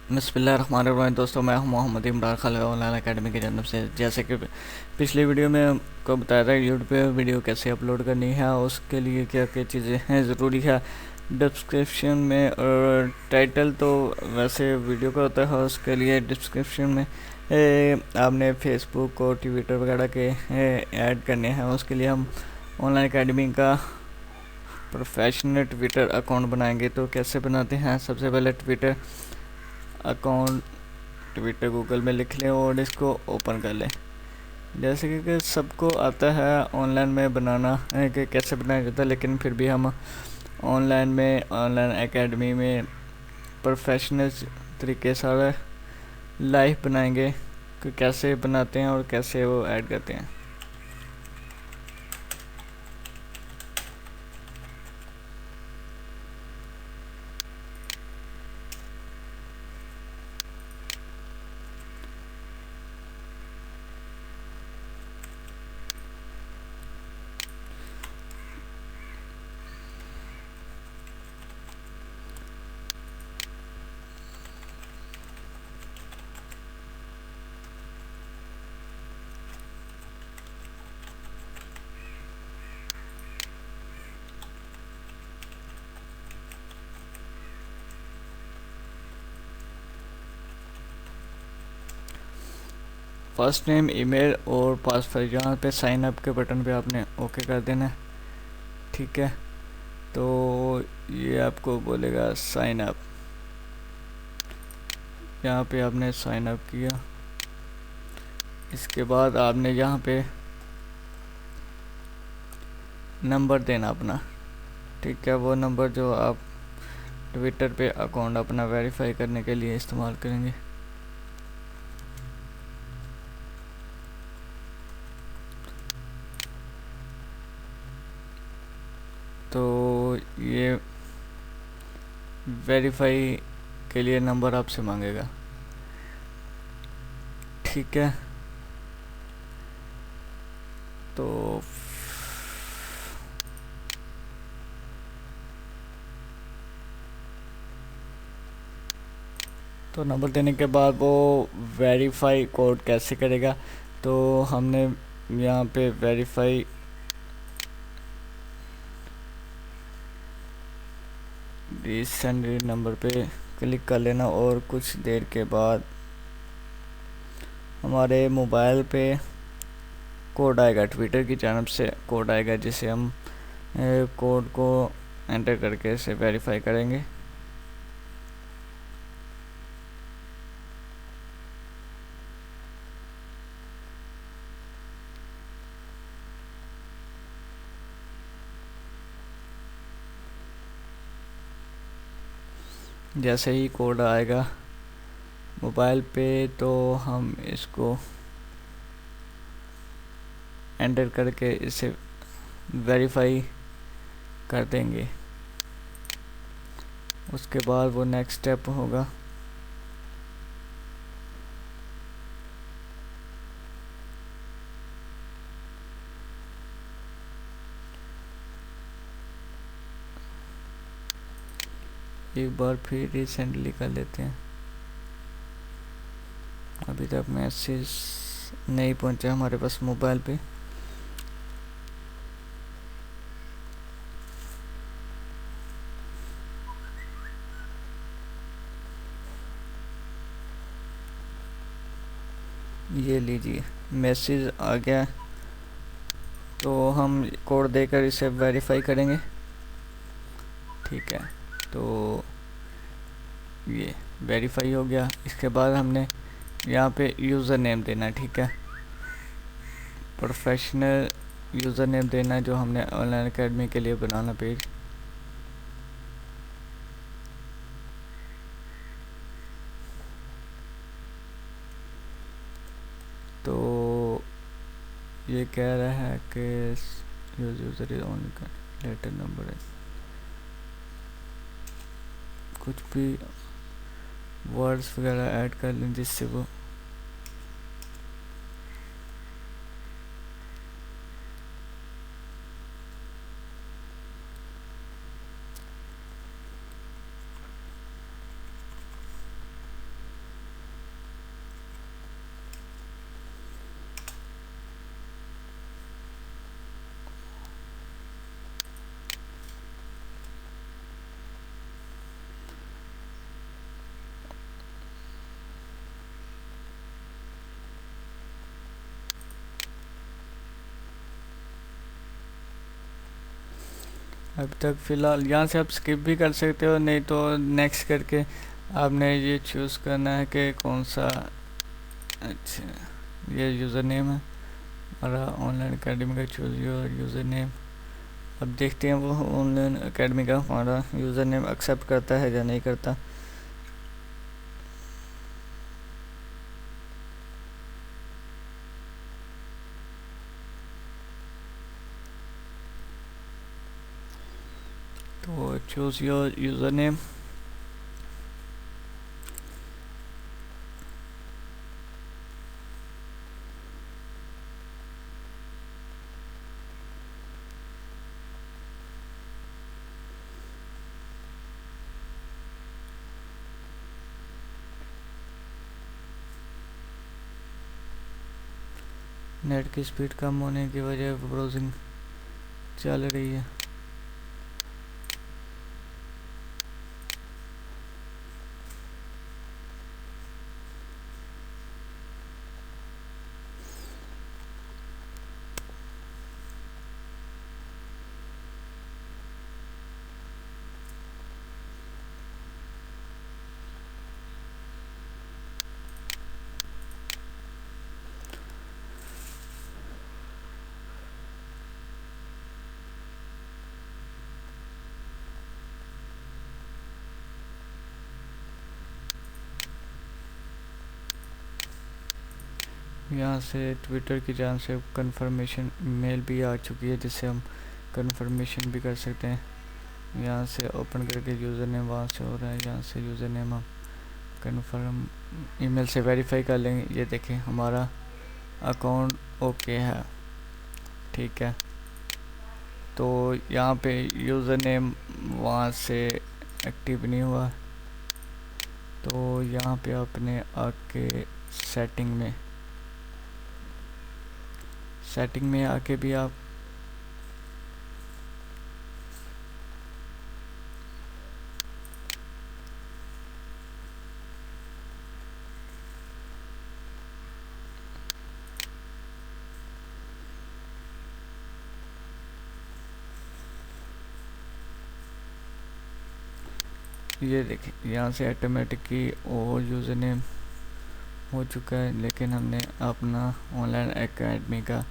बिस्मिल्लाहिर्रहमानिर्रहीम। दोस्तों, मैं हूं मोहम्मद इमरान खालिद ऑनलाइन एकेडमी की जानब से। जैसे कि पिछली वीडियो में आपको बताया था यूट्यूब पे वीडियो कैसे अपलोड करनी है, उसके लिए क्या क्या चीज़ें हैं ज़रूरी है। डिस्क्रिप्शन में और टाइटल तो वैसे वीडियो का होता है, उसके लिए डिस्क्रिप्शन में आपने फेसबुक और ट्विटर वगैरह के ऐड करने हैं। उसके लिए हम ऑनलाइन एकेडमी का प्रोफेशनल ट्विटर अकाउंट बनाएंगे। तो कैसे बनाते हैं, सबसे पहले ट्विटर अकाउंट ट्विटर गूगल में लिख लें और इसको ओपन कर लें। जैसे कि सबको आता है ऑनलाइन में बनाना है कि कैसे बनाया जाता है, लेकिन फिर भी हम ऑनलाइन एकेडमी में प्रोफेशनल तरीके से लाइव बनाएंगे कि कैसे बनाते हैं और कैसे वो ऐड करते हैं। फर्स्ट नेम, ईमेल और पासवर्ड, यहाँ पे साइन अप के बटन पे आपने ओके कर देना है। ठीक है, तो ये आपको बोलेगा साइन अप। यहाँ पे आपने साइन अप किया, इसके बाद आपने यहाँ पे नंबर देना अपना। ठीक है, वो नंबर जो आप ट्विटर पे अकाउंट अपना वेरीफाई करने के लिए इस्तेमाल करेंगे। तो ये वेरीफाई के लिए नंबर आपसे मांगेगा। ठीक है, तो नंबर देने के बाद वो वेरीफाई कोड कैसे करेगा, तो हमने यहाँ पे वेरीफाई रिसेंट नंबर पे क्लिक कर लेना और कुछ देर के बाद हमारे मोबाइल पे कोड आएगा। ट्विटर की जानब से कोड आएगा, जिसे हम कोड को एंटर करके इसे वेरीफाई करेंगे। जैसे ही कोड आएगा मोबाइल पे, तो हम इसको एंटर करके इसे वेरीफाई कर देंगे। उसके बाद वो नेक्स्ट स्टेप होगा। एक बार फिर रिसेंटली कर लेते हैं। अभी तक मैसेज नहीं पहुंचा हमारे पास मोबाइल पे। ये लीजिए, मैसेज आ गया। तो हम कोड देकर इसे वेरीफाई करेंगे। ठीक है, तो ये वेरीफाई हो गया। इसके बाद हमने यहाँ पे यूज़र नेम देना है। ठीक है, प्रोफेशनल यूज़र नेम देना है जो हमने ऑनलाइन एकेडमी के लिए बनाना पेज। तो ये कह रहा है कि user is only letter number है, कुछ भी वर्ड्स वगैरह ऐड कर लें जिससे वो अभी तक फ़िलहाल यहाँ से आप स्किप भी कर सकते हो, नहीं तो नेक्स्ट करके आपने ये चूज़ करना है कि कौन सा। अच्छा, ये यूज़र नेम है हमारा ऑनलाइन अकेडमी का, चूज़ योर यूज़र नेम। अब देखते हैं वो ऑनलाइन अकेडमी का हमारा यूज़र नेम एक्सेप्ट करता है या नहीं करता। तो choose your user name. Net की स्पीड कम होने की वजह ब्राउजिंग चल रही है। यहाँ से ट्विटर की जान से कंफर्मेशन मेल भी आ चुकी है, जिससे हम कंफर्मेशन भी कर सकते हैं। यहाँ से ओपन करके यूज़र नेम वहाँ से हो रहा है, यहाँ से यूज़र नेम हम कंफर्म ईमेल से वेरीफाई कर लेंगे। ये देखें हमारा अकाउंट ओके है, ठीक है। तो यहाँ पे यूज़र नेम वहाँ से एक्टिव नहीं हुआ, तो यहाँ पे आपने आके सेटिंग में आके भी आप ये देखें यहाँ से ऑटोमेटिक की और यूज़र नेम हो चुका है, लेकिन हमने अपना ऑनलाइन एकेडमी का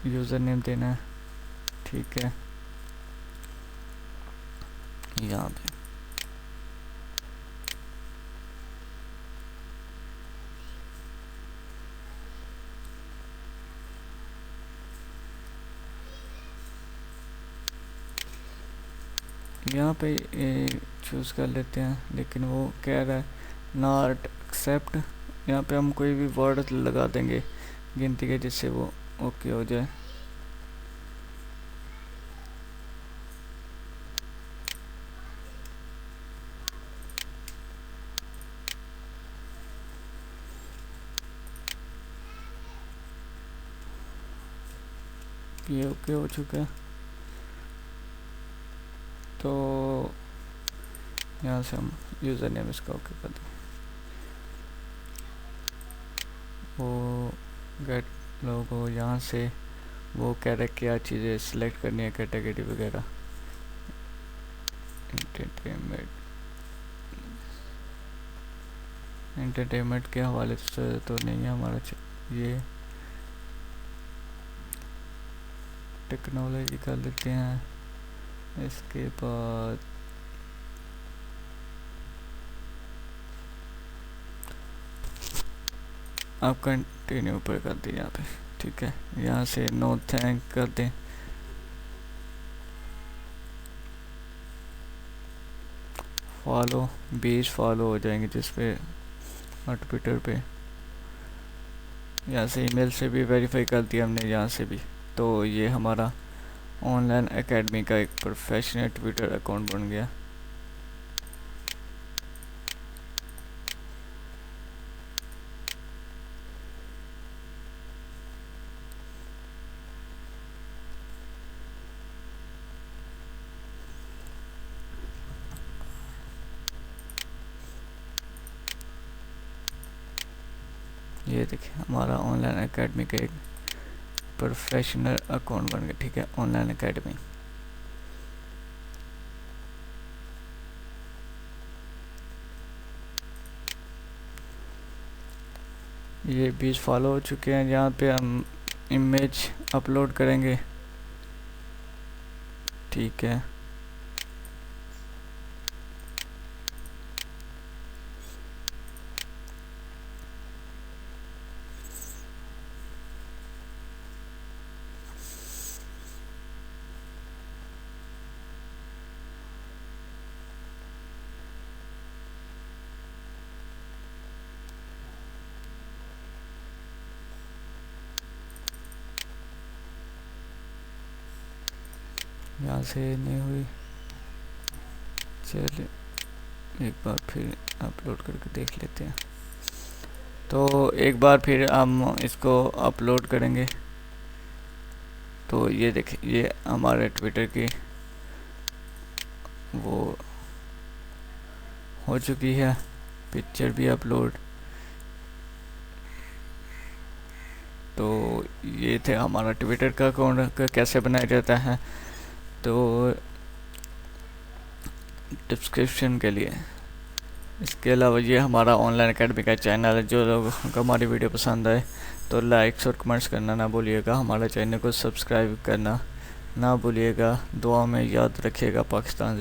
यूज़र नेम देना है, ठीक है। यहाँ पे यहाँ पे चूज़ कर लेते हैं, लेकिन वो कह रहा है नॉट एक्सेप्ट। यहाँ पे हम कोई भी वर्ड लगा देंगे गिनती के, जिससे वो ओके हो जाए। ये ओके हो चुका है, तो यहाँ से हम यूज़र नेम इसका ओके कर दें। वो गेट लोगो, यहाँ से वो कह रहा है क्या चीज़ें सिलेक्ट करनी है, कैटेगरी वगैरह। एंटरटेनमेंट के हवाले से तो नहीं है हमारा, ये टेक्नोलॉजी कर लेते हैं। इसके बाद आप कंटिन्यू पर कर दें यहाँ पे, ठीक है। यहाँ से नो थैंक कर दें। फॉलो 20 फॉलो हो जाएंगे जिस पे ट्विटर पे। यहाँ से ईमेल से भी वेरीफाई कर दिया हमने, यहाँ से भी। तो ये हमारा ऑनलाइन एकेडमी का एक प्रोफेशनल ट्विटर अकाउंट बन गया। ये देखिए हमारा ऑनलाइन एकेडमी का एक प्रोफेशनल अकाउंट बन गया, ठीक है, ऑनलाइन एकेडमी। ये 20 फॉलो हो चुके हैं। यहाँ पे हम इमेज अपलोड करेंगे, ठीक है। यहाँ से नहीं हुई, चलिए एक बार फिर अपलोड करके देख लेते हैं। तो एक बार फिर हम इसको अपलोड करेंगे। तो ये देखिए, ये हमारे ट्विटर की वो हो चुकी है, पिक्चर भी अपलोड। तो ये थे हमारा ट्विटर का अकाउंट कैसे बनाया जाता है। तो डिस्क्रिप्शन के लिए, इसके अलावा ये हमारा ऑनलाइन एकेडमी का चैनल है। जो लोगों को हमारी वीडियो पसंद आए तो लाइक्स और कमेंट्स करना ना भूलिएगा। हमारे चैनल को सब्सक्राइब करना ना भूलिएगा। दुआ में याद रखिएगा। पाकिस्तान